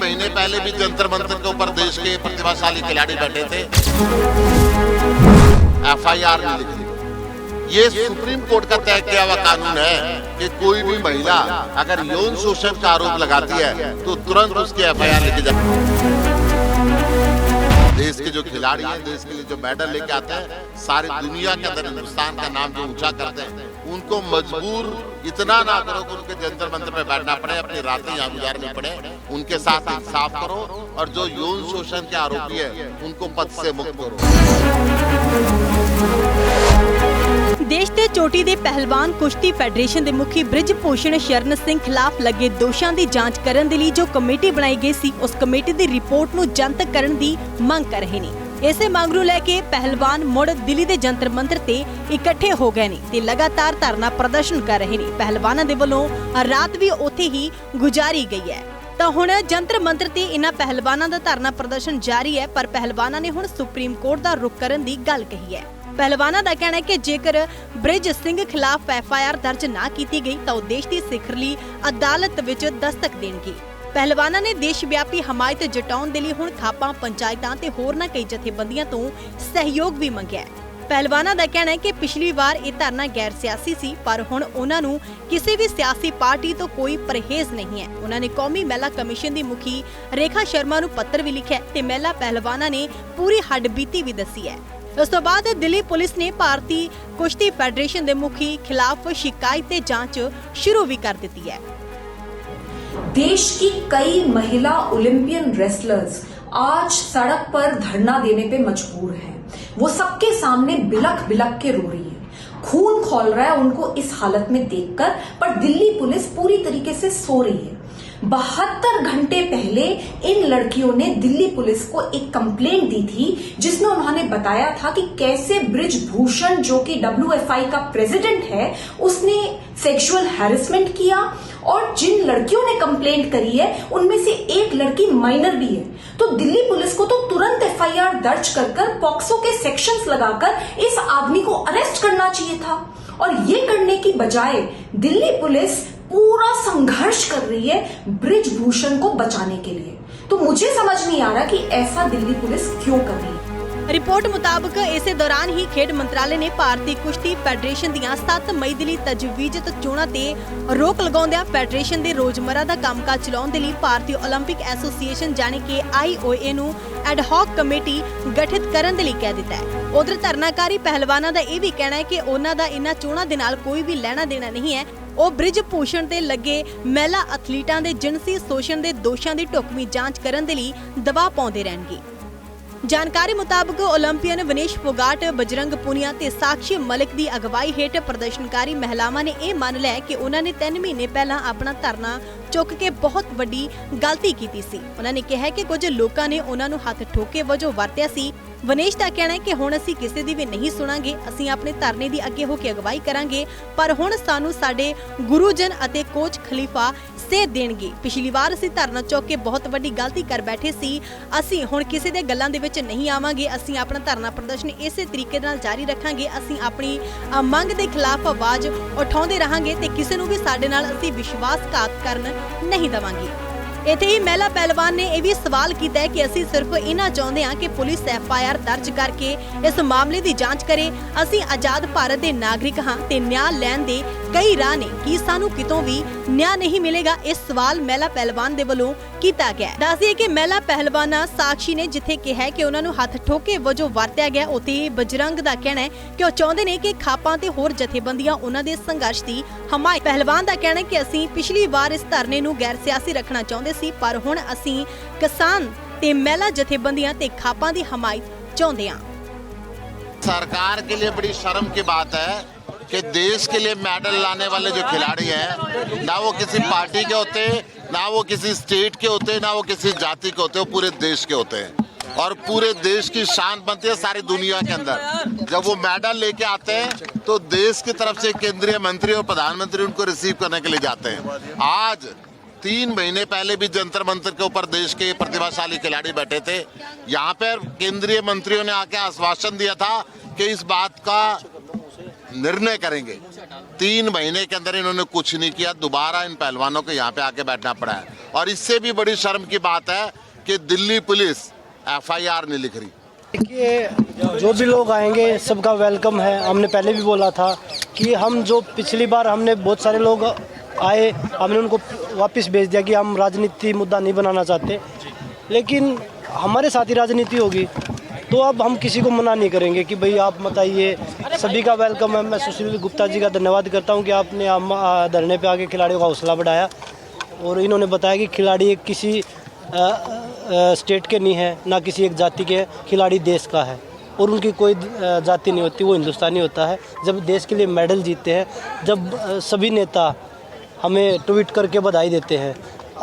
महीने पहले भी जंतर मंतर के ऊपर देश के प्रतिभाशाली खिलाड़ी बैठे थे, एफआईआर नहीं लिखी। ये सुप्रीम कोर्ट का तय किया हुआ कानून है कि कोई भी महिला अगर यौन शोषण का आरोप लगाती है तो तुरंत उसकी एफआईआर लिखी जाए। देश के जो खिलाड़ी हैं, देश के लिए जो मेडल लेके आते हैं, सारी दुनिया के अंदर हिंदुस्तान का नाम जो ऊंचा करते हैं, उनको मजबूर इतना ना करो कि उनके जंतर मंतर में बैठना पड़े, अपनी रातें यहाँ गुजारनी पड़े। उनके साथ इंसाफ करो और जो यौन शोषण के आरोपी है उनको पद से मुक्त करो। देश ਦੇ ਚੋਟੀ ਦੇ ਪਹਿਲਵਾਨ ਕੁਸ਼ਤੀ ਫੈਡਰੇਸ਼ਨ ਦੇ ਮੁਖੀ ਬ੍ਰਿਜ ਭੂਸ਼ਣ ਸ਼ਰਨ ਸਿੰਘ ਖਿਲਾਫ ਲੱਗੇ ਦੋਸ਼ਾਂ ਦੀ ਜਾਂਚ ਕਰਨ ਦੇ ਲਈ ਜੋ ਕਮੇਟੀ ਬਣਾਈ ਗਈ ਸੀ, ਉਸ ਕਮੇਟੀ ਦੀ ਰਿਪੋਰਟ ਨੂੰ ਜਨਤਕ ਕਰਨ ਦੀ ਮੰਗ ਕਰ ਰਹੇ ਨੇ। ਇਸੇ ਮੰਗ ਨੂੰ ਲੈ ਕੇ ਪਹਿਲਵਾਨ ਮੁੜ ਦਿੱਲੀ ਦੇ ਜੰਤਰ ਮੰਤਰ ਤੇ ਇਕੱਠੇ ਹੋ ਗਏ ਨੇ ਤੇ ਲਗਾਤਾਰ ਧਰਨਾ ਪ੍ਰਦਰਸ਼ਨ ਕਰ ਰਹੇ ਨੇ। ਪਹਿਲਵਾਨਾਂ ਦੇ ਵੱਲੋਂ ਰਾਤ ਵੀ ਉੱਥੇ ਹੀ ਗੁਜ਼ਾਰੀ ਗਈ ਹੈ। ਤਾਂ ਹੁਣ ਜੰਤਰ ਮੰਤਰ ਤੇ ਇਹਨਾਂ ਪਹਿਲਵਾਨਾਂ ਦਾ ਧਰਨਾ ਪ੍ਰਦਰਸ਼ਨ ਜਾਰੀ ਹੈ, ਪਰ ਪਹਿਲਵਾਨਾਂ ਨੇ ਹੁਣ ਸੁਪਰੀਮ ਕੋਰਟ ਦਾ ਰੁਖ ਕਰਨ ਦੀ ਗੱਲ ਕਹੀ ਹੈ। ਪਹਿਲਵਾਨਾਂ ਦਾ ਕਹਿਣਾ ਹੈ ਕਿ ਜੇਕਰ ਬ੍ਰਿਜ ਸਿੰਘ ਖਿਲਾਫ ਐਫਆਈਆਰ ਦਰਜ ਨਾ ਕੀਤੀ ਗਈ ਤਾਂ ਉਹ ਦੇਸ਼ ਦੀ ਸਿਖਰਲੀ ਅਦਾਲਤ ਵਿੱਚ ਦਸਤਕ ਦੇਣਗੇ। ਪਹਿਲਵਾਨਾਂ ਨੇ ਦੇਸ਼ ਵਿਆਪੀ ਹਮਾਇਤ ਜਤਾਉਣ ਦੇ ਲਈ ਹੁਣ ਖਾਪਾਂ, ਪੰਚਾਇਤਾਂ ਤੇ ਹੋਰਨਾਂ ਕਈ ਜਥੇਬੰਦੀਆਂ ਤੋਂ ਸਹਿਯੋਗ ਵੀ ਮੰਗਿਆ ਹੈ। ਪਹਿਲਵਾਨਾਂ ਦਾ ਕਹਿਣਾ ਹੈ ਕਿ ਪਿਛਲੀ ਵਾਰ ਇਹ ਧਰਨਾ ਗੈਰ ਸਿਆਸੀ ਸੀ, ਪਰ ਹੁਣ ਉਹਨਾਂ ਨੂੰ ਕਿਸੇ ਵੀ ਸਿਆਸੀ ਪਾਰਟੀ ਤੋਂ ਕੋਈ ਪਰਹੇਜ਼ ਨਹੀਂ ਹੈ। ਉਹਨਾਂ ਨੇ ਕੌਮੀ ਮਹਿਲਾ ਕਮਿਸ਼ਨ ਦੀ ਮੁਖੀ ਰੇਖਾ ਸ਼ਰਮਾ ਨੂੰ ਪੱਤਰ ਵੀ ਲਿਖਿਆ ਤੇ ਮਹਿਲਾ ਪਹਿਲਵਾਨਾਂ ਨੇ ਪੂਰੀ ਹੱਡਬੀਤੀ ਵੀ ਦੱਸੀ ਹੈ। ਉਸ ਤੋਂ ਬਾਅਦ ਦਿੱਲੀ ਪੁਲਿਸ ਨੇ ਭਾਰਤੀ ਕੁਸ਼ਤੀ ਫੈਡਰੇਸ਼ਨ ਦੇ ਮੁਖੀ ਖਿਲਾਫ शिकायत ਤੇ ਜਾਂਚ शुरू भी कर दी है। देश की कई महिला ओलंपियन रेसलर्स आज सड़क पर धरना देने पे मजबूर हैं। वो सबके सामने बिलख बिलख के रो रही है, खून खौल रहा है उनको इस हालत में देखकर, पर दिल्ली पुलिस पूरी तरीके से सो रही है। 72 घंटे पहले इन लड़कियों ने दिल्ली पुलिस को एक कंप्लेंट दी थी जिसमें उन्होंने बताया था कि कैसे ब्रिज भूषण जो कि WFI का प्रेसिडेंट है उसने सेक्सुअल हैरेसमेंट किया, और जिन लड़कियों ने कंप्लेंट करी है उनमें से एक लड़की माइनर भी है। तो दिल्ली पुलिस को तो तुरंत FIR दर्ज कर पॉक्सो के सेक्शंस लगाकर इस आदमी को अरेस्ट करना चाहिए था, और ये करने की बजाय दिल्ली पुलिस पूरा संघर्ष कर रही है ब्रिज भूषण को बचाने के लिए। तो मुझे समझ नहीं आ रहा कि ऐसा दिल्ली पुलिस क्यों कर रही है। ਰਿਪੋਰਟ ਮੁਤਾਬਕ ਇਸੇ ਦੌਰਾਨ ਹੀ ਖੇਡ ਮੰਤਰਾਲੇ ਨੇ ਭਾਰਤੀ ਕੁਸ਼ਤੀ ਫੈਡਰੇਸ਼ਨ ਦੀਆਂ 7 ਮਈ ਦੇ ਲਈ ਤਜਵੀਜ਼ਤ ਚੋਣਾਂ ਤੇ ਰੋਕ ਲਗਾਉਂਦਿਆਂ ਫੈਡਰੇਸ਼ਨ ਦੇ ਰੋਜ਼ਮਰਾ ਦਾ ਕੰਮਕਾਜ ਚਲਾਉਣ ਦੇ ਲਈ ਭਾਰਤੀ ਓਲੰਪਿਕ ਐਸੋਸੀਏਸ਼ਨ ਜਾਣੀ ਕਿ IOA ਨੂੰ ਐਡਹੌਕ ਕਮੇਟੀ ਗਠਿਤ ਕਰਨ ਦੇ ਲਈ ਕਹਿ ਦਿੱਤਾ ਹੈ। ਉਧਰ ਧਰਨਾਕਾਰੀ ਪਹਿਲਵਾਨਾਂ ਦਾ ਇਹ ਵੀ ਕਹਿਣਾ ਹੈ ਕਿ ਉਹਨਾਂ ਦਾ ਇਨ੍ਹਾਂ ਚੋਣਾਂ ਦੇ ਨਾਲ ਕੋਈ ਵੀ ਲੈਣਾ ਦੇਣਾ ਨਹੀਂ ਹੈ। ਉਹ ਬ੍ਰਿਜ ਭੂਸ਼ਣ ਤੇ ਲੱਗੇ ਮਹਿਲਾ ਐਥਲੀਟਾਂ ਦੇ ਜਿਨਸੀ ਸ਼ੋਸ਼ਣ ਦੇ ਦੋਸ਼ਾਂ ਦੀ ਢੁਕਵੀਂ ਜਾਂਚ ਕਰਨ ਦੇ ਲਈ ਦਬਾਅ ਪਾਉਂਦੇ ਰਹਿਣਗੇ। ਜਾਣਕਾਰੀ ਮੁਤਾਬਕ ਓਲੰਪੀਅਨ ਵਿਨੇਸ਼ ਫੋਗਾਟ, ਬਜਰੰਗ ਪੁਨੀਆ ਤੇ ਸਾਕਸ਼ੀ ਮਲਿਕ ਦੀ ਅਗਵਾਈ ਹੇਠ ਪ੍ਰਦਰਸ਼ਨਕਾਰੀ ਮਹਿਲਾਵਾਂ ਨੇ ਇਹ ਮੰਨ ਲਿਆ ਕਿ ਉਹਨਾਂ ਨੇ 3 ਮਹੀਨੇ ਪਹਿਲਾਂ ਆਪਣਾ ਧਰਨਾ ਚੁੱਕ ਕੇ ਬਹੁਤ ਵੱਡੀ ਗਲਤੀ ਕੀਤੀ ਸੀ। ਉਹਨਾਂ ਨੇ ਕਿਹਾ ਕਿ ਕੁਝ ਲੋਕਾਂ ਨੇ ਉਹਨਾਂ ਨੂੰ ਹੱਥ ਠੋਕੇ ਵਜੋਂ ਵਰਤਿਆ ਸੀ। ਵਿਨੇਸ਼ ਦਾ ਕਹਿਣਾ ਹੈ ਕਿ ਹੁਣ ਅਸੀਂ ਕਿਸੇ ਦੀ ਵੀ ਨਹੀਂ ਸੁਣਾਂਗੇ, ਅਸੀਂ ਆਪਣੇ ਧਰਨੇ ਦੀ ਅੱਗੇ ਹੋ ਕੇ ਅਗਵਾਈ ਕਰਾਂਗੇ, ਪਰ ਹੁਣ ਸਾਨੂੰ ਸਾਡੇ ਗੁਰੂਜਨ ਅਤੇ ਕੋਚ ਖਲੀਫਾ ਸੇਧ ਦੇਣਗੇ। ਪਿਛਲੀ ਵਾਰ ਅਸੀਂ ਧਰਨਾ ਚੁੱਕ ਕੇ ਬਹੁਤ ਵੱਡੀ ਗਲਤੀ ਕਰ ਬੈਠੇ ਸੀ, ਅਸੀਂ ਹੁਣ ਕਿਸੇ ਦੇ ਗੱਲਾਂ ਦੇ ਵਿੱਚ ਨਹੀਂ ਆਵਾਂਗੇ। ਅਸੀਂ ਆਪਣਾ ਧਰਨਾ ਪ੍ਰਦਰਸ਼ਨ ਇਸੇ ਤਰੀਕੇ ਨਾਲ ਜਾਰੀ ਰੱਖਾਂਗੇ। ਅਸੀਂ ਆਪਣੀ ਮੰਗ ਦੇ ਖਿਲਾਫ ਆਵਾਜ਼ ਉਠਾਉਂਦੇ ਰਹਾਂਗੇ ਤੇ ਕਿਸੇ ਨੂੰ ਵੀ ਸਾਡੇ ਨਾਲ ਅਸੀਂ ਵਿਸ਼ਵਾਸਘਾਤ ਕਰਨ ਨਹੀਂ ਦੇਵਾਂਗੇ। ਇੱਥੇ ਹੀ ਮਹਿਲਾ ਪਹਿਲਵਾਨ ਨੇ ਇਹ ਵੀ ਸਵਾਲ ਕੀਤਾ ਹੈ ਕਿ ਅਸੀਂ ਸਿਰਫ ਇਹਨਾਂ ਚਾਹੁੰਦੇ ਹਾਂ ਕਿ ਪੁਲਿਸ FIR ਦਰਜ ਕਰਕੇ ਇਸ ਮਾਮਲੇ ਦੀ ਜਾਂਚ ਕਰੇ। ਅਸੀਂ ਆਜ਼ਾਦ ਭਾਰਤ ਦੇ ਨਾਗਰਿਕ ਹਾਂ ਤੇ ਨਿਆਂ ਲੈਣ ਦੇ ਕਈ ਰਾਹ ਨੇ, ਕੀ ਸਾਨੂੰ ਕਿਤੋਂ ਵੀ ਨਿਆਂ ਨਹੀਂ ਮਿਲੇਗਾ? ਇਹ ਸਵਾਲ ਮਹਿਲਾ ਪਹਿਲਵਾਨ ਦੇ ਵੱਲੋਂ ਕੀਤਾ ਗਿਆ। ਦੱਸਦੇ ਕਿ ਮਹਿਲਾ ਪਹਿਲਵਾਨਾ ਸਾਕਸ਼ੀ ਨੇ ਜਿੱਥੇ ਕਿਹਾ ਕਿ ਉਹਨਾਂ ਨੂੰ ਹੱਥ ਠੋਕੇ ਵਜੋਂ ਵਰਤਿਆ ਗਿਆ, ਉੱਥੇ ਬਜਰੰਗ ਦਾ ਕਹਿਣਾ ਹੈ ਕਿ ਉਹ ਚਾਹੁੰਦੇ ਨੇ ਕਿ ਖਾਪਾਂ ਤੇ ਹੋਰ ਜਥੇਬੰਦੀਆਂ ਉਹਨਾਂ ਦੇ ਸੰਘਰਸ਼ ਦੀ ਹਮਾਇਤ। ਪਹਿਲਵਾਨ ਦਾ ਕਹਿਣਾ ਹੈ ਕਿ ਅਸੀਂ ਪਿਛਲੀ ਵਾਰ ਇਸ ਧਰਨੇ ਨੂੰ ਗੈਰ ਸਿਆਸੀ ਰੱਖਣਾ ਚਾਹੁੰਦੇ ਸੀ, ਪਰ ਹੁਣ ਅਸੀਂ ਕਿਸਾਨ ਤੇ ਮਹਿਲਾ ਜਥੇਬੰਦੀਆਂ ਤੇ ਖਾਪਾਂ ਦੀ ਹਮਾਇਤ ਚਾਹੁੰਦੇ ਹਾਂ। सरकार के लिए बड़ी शर्म की बात है कि देश के लिए मेडल लाने वाले जो खिलाड़ी हैं, ना वो किसी पार्टी के होते, ना वो किसी स्टेट के होते, ना वो किसी जाति के होते, वो पूरे देश के होते हैं और पूरे देश की शान बनती है सारी दुनिया के अंदर। जब वो मेडल लेके आते हैं तो देश की तरफ से केंद्रीय मंत्री और प्रधानमंत्री उनको रिसीव करने के लिए जाते हैं। आज 3 महीने पहले भी जंतर मंतर के ऊपर देश के प्रतिभाशाली खिलाड़ी बैठे थे। यहाँ पर केंद्रीय मंत्रियों ने आके आश्वासन दिया था कि इस बात का निर्णय करेंगे। 3 महीने के अंदर इन्होंने कुछ नहीं किया, दोबारा इन पहलवानों को यहाँ पे आके बैठना पड़ा है। और इससे भी बड़ी शर्म की बात है कि दिल्ली पुलिस FIR नहीं लिख रही। देखिए, जो भी लोग आएंगे सबका वेलकम है। हमने पहले भी बोला था कि हम जो पिछली बार हमने बहुत सारे लोग आए, हमने उनको वापस भेज दिया कि हम राजनीति मुद्दा नहीं बनाना चाहते, लेकिन हमारे साथ ही राजनीति होगी तो अब हम किसी को मना नहीं करेंगे कि भाई आप मत आइए। सभी का वेलकम है। मैं सुशील गुप्ता जी का धन्यवाद करता हूं कि आपने धरने पे आके खिलाड़ियों का हौसला बढ़ाया और इन्होंने बताया कि खिलाड़ी किसी स्टेट के नहीं है, ना किसी एक जाति के, खिलाड़ी देश का है और उनकी कोई जाति नहीं होती, वो हिंदुस्तानी होता है। जब देश के लिए मेडल जीतते हैं, जब सभी नेता हमें ट्वीट करके बधाई देते हैं,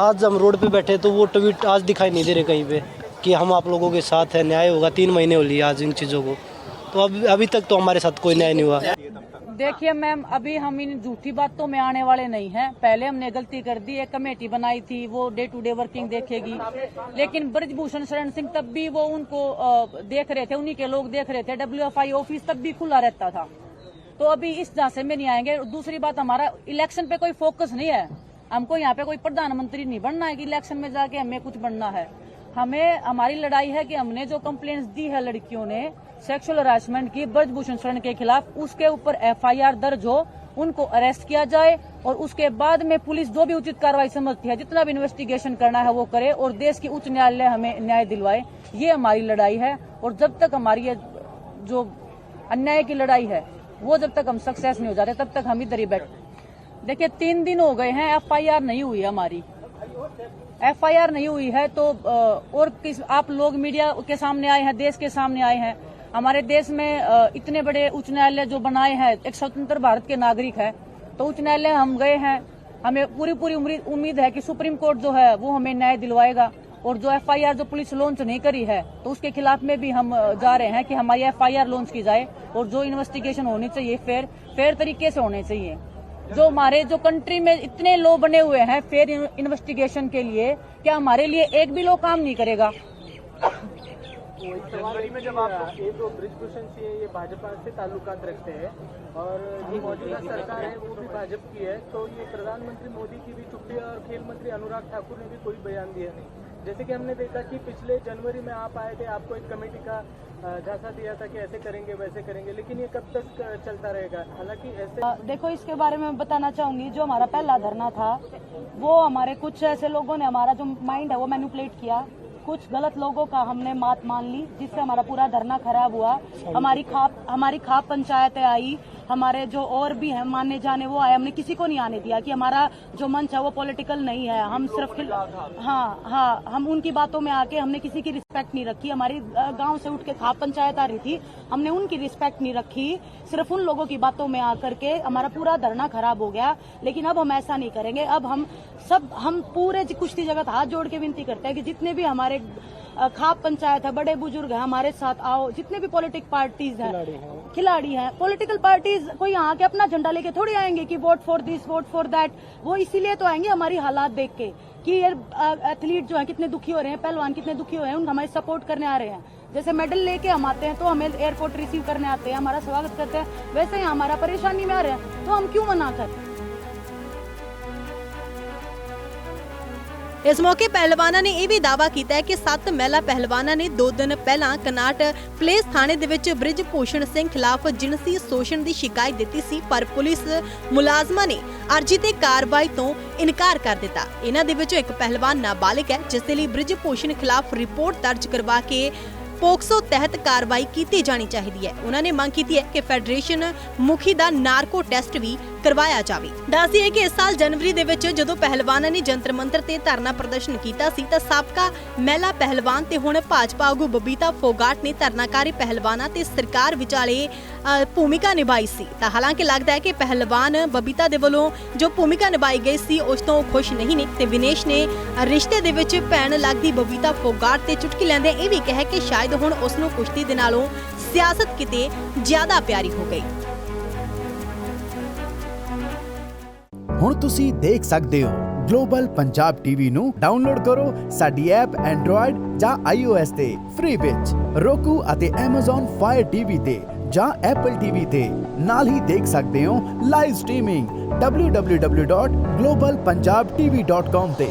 आज हम रोड पे बैठे तो वो ट्वीट आज दिखाई नहीं दे रहे कहीं पे कि हम आप लोगों के साथ है, न्याय होगा। 3 महीने हो लिए आज इन चीज़ों को, तो अभी तक तो हमारे साथ कोई न्याय नहीं हुआ। देखिए मैम, अभी हम इन झूठी बातों में आने वाले नहीं हैं। पहले हमने गलती कर दी, एक कमेटी बनाई थी, वो डे टू डे वर्किंग देखेगी, लेकिन ब्रजभूषण शरण सिंह तब भी वो उनको देख रहे थे, उन्हीं के लोग देख रहे थे। WFI ऑफिस तब भी खुला रहता था, तो अभी इस झांसे में नहीं आएंगे। दूसरी बात, हमारा इलेक्शन पे कोई फोकस नहीं है। हमको यहाँ पे कोई प्रधानमंत्री नहीं बनना है कि इलेक्शन में जाके हमें कुछ बनना है। हमें हमारी लड़ाई है कि हमने जो कंप्लेंट्स दी है लड़कियों ने सेक्सुअल हरासमेंट की ब्रजभूषण शरण के खिलाफ, उसके ऊपर FIR दर्ज हो, उनको अरेस्ट किया जाए और उसके बाद में पुलिस जो भी उचित कार्रवाई समझती है, जितना भी इन्वेस्टिगेशन करना है वो करे और देश की उच्च न्यायालय हमें न्याय दिलवाए। ये हमारी लड़ाई है और जब तक हमारी ये जो अन्याय की लड़ाई है वो जब तक हम सक्सेस नहीं हो जाते तब तक हम इधर ही बैठे। देखिए 3 दिन हो गए हैं, FIR नहीं हुई है हमारी। FIR नहीं हुई है तो और आप लोग मीडिया के सामने आए हैं, देश के सामने आए हैं। हमारे देश में इतने बड़े उच्च न्यायालय जो बनाए हैं, एक स्वतंत्र भारत के नागरिक है, तो उच्च न्यायालय हम गए हैं। हमें पूरी उम्मीद है कि सुप्रीम कोर्ट जो है वो हमें न्याय दिलवाएगा और जो FIR जो पुलिस लॉन्च नहीं करी है तो उसके खिलाफ में भी हम जा रहे हैं कि हमारी FIR लॉन्च की जाए और जो इन्वेस्टिगेशन होनी चाहिए फेयर तरीके से होने चाहिए। जो हमारे जो कंट्री में इतने लॉ बने हुए हैं फेयर इन्वेस्टिगेशन के लिए, क्या हमारे लिए एक भी लॉ काम नहीं करेगा? जनवरी में जब आप ये जो ब्रिजभूषण सिंह ये भाजपा से ताल्लुकात रखते हैं और जो मौजूदा सरकार है वो भी भाजपा की है, तो ये प्रधानमंत्री मोदी की भी चुप्पी और खेल मंत्री अनुराग ठाकुर ने भी कोई बयान दिया नहीं। जैसे कि हमने देखा कि पिछले जनवरी में आप आए थे, आपको एक कमेटी का झांसा दिया था कि ऐसे करेंगे वैसे करेंगे, लेकिन ये कब तक चलता रहेगा? हालांकि ऐसे देखो, इसके बारे में बताना चाहूंगी, जो हमारा पहला धरना था वो हमारे कुछ ऐसे लोगों ने हमारा जो माइंड है वो मैनिपुलेट किया, कुछ गलत लोगों का हमने मात मान ली, जिससे हमारा पूरा धरना खराब हुआ। हमारी खाप पंचायतें आई, हमारे जो और भी हैं माने जाने वो आए। हमने किसी को नहीं आने दिया कि हमारा जो मंच है वो पॉलिटिकल नहीं है। हम सिर्फ हम उनकी बातों में आके हमने किसी की रिस्पेक्ट नहीं रखी। हमारी गांव से उठ के खाप पंचायत आ रही थी, हमने उनकी रिस्पेक्ट नहीं रखी, सिर्फ उन लोगों की बातों में आकर के हमारा पूरा धरना खराब हो गया। लेकिन अब हम ऐसा नहीं करेंगे। अब हम पूरे कुश्ती जगत हाथ जोड़ के विनती करते हैं कि जितने भी हमारे खाप पंचायत है, बड़े बुजुर्ग हैं, हमारे साथ आओ। जितने भी पॉलिटिकल पार्टीज हैं, खिलाड़ी हैं, पॉलिटिकल पार्टीज कोई यहाँ के अपना झंडा लेके थोड़ी आएंगे कि vote for this vote for that. वो इसीलिए तो आएंगे हमारी हालात देख के कि ये एथलीट जो है कितने दुखी हो रहे हैं, पहलवान कितने दुखी हो रहे हैं, उन हमारे सपोर्ट करने आ रहे हैं। जैसे मेडल लेके हम आते हैं तो हमें एयरपोर्ट रिसीव करने आते हैं, हमारा स्वागत करते हैं, वैसे ही हमारा परेशानी में आ रहे हैं तो हम क्यों मना करें? ਇਸ ਮੌਕੇ ਪਹਿਲਵਾਨਾਂ ਨੇ ਇਹ ਵੀ ਦਾਅਵਾ ਕੀਤਾ ਹੈ ਕਿ 7 ਮਹਿਲਾ ਪਹਿਲਵਾਨਾਂ ਨੇ 2 ਦਿਨ ਪਹਿਲਾਂ ਕਨਾਟ ਪਲੇਸ ਥਾਣੇ ਦੇ ਵਿੱਚ ਬ੍ਰਿਜਭੂਸ਼ਣ ਸਿੰਘ ਖਿਲਾਫ ਜਿਨਸੀ ਸ਼ੋਸ਼ਣ ਦੀ ਸ਼ਿਕਾਇਤ ਦਿੱਤੀ ਸੀ, ਪਰ ਪੁਲਿਸ ਮੁਲਾਜ਼ਮਾਂ ਨੇ ਅਰਜੀ ਤੇ ਕਾਰਵਾਈ ਤੋਂ ਇਨਕਾਰ ਕਰ ਦਿੱਤਾ। ਇਹਨਾਂ ਦੇ ਵਿੱਚੋਂ ਇੱਕ ਪਹਿਲਵਾਨ ਨਾਬਾਲਿਗ ਹੈ, ਜਿਸ ਦੇ ਲਈ ਬ੍ਰਿਜਭੂਸ਼ਣ ਖਿਲਾਫ ਰਿਪੋਰਟ ਦਰਜ ਕਰਵਾ ਕੇ पोक्सो तहत कार्रवाई की जानी चाहिए है। उन्होंने मांग की है कि फेडरेशन मुखी का नार्को टेस्ट भी करवाया जाए। दस दिए कि इस साल जनवरी दे विच जदों पहलवानां ने जंतर मंतर ते धरना प्रदर्शन किया सी तां साबका महिला पहलवान ते हुण भाजपा आगू बबीता फोगाट ने धरनाकारी पहलवानां ते सरकार विचाले भूमिका निभाई सी। तां हालांकि लगता है कि पहलवान बबीता दे वल्लों जो भूमिका निभाई गई सी उस तों खुश नहीं ने ते विनेश ने रिश्ते दे विच भैण लगदी बबीता फोगाट ते चुटकी लैंदे इह भी कहा कि शायद ਹੁਣ ਉਸ ਨੂੰ ਕੁਸ਼ਤੀ ਦੇ ਨਾਲੋਂ ਸਿਆਸਤ ਕਿਤੇ ਜ਼ਿਆਦਾ ਪਿਆਰੀ ਹੋ ਗਈ। ਹੁਣ ਤੁਸੀਂ ਦੇਖ ਸਕਦੇ ਹੋ ਗਲੋਬਲ ਪੰਜਾਬ ਟੀਵੀ ਨੂੰ ਡਾਊਨਲੋਡ ਕਰੋ ਸਾਡੀ ਐਪ ਐਂਡਰੋਇਡ ਜਾਂ iOS ਤੇ ਫ੍ਰੀ ਵਿੱਚ। Roku ਅਤੇ Amazon Fire TV ਤੇ ਜਾਂ Apple TV ਤੇ। ਨਾਲ ਹੀ ਦੇਖ ਸਕਦੇ ਹੋ ਲਾਈਵ ਸਟ੍ਰੀਮਿੰਗ www.globalpunjabtv.com ਤੇ।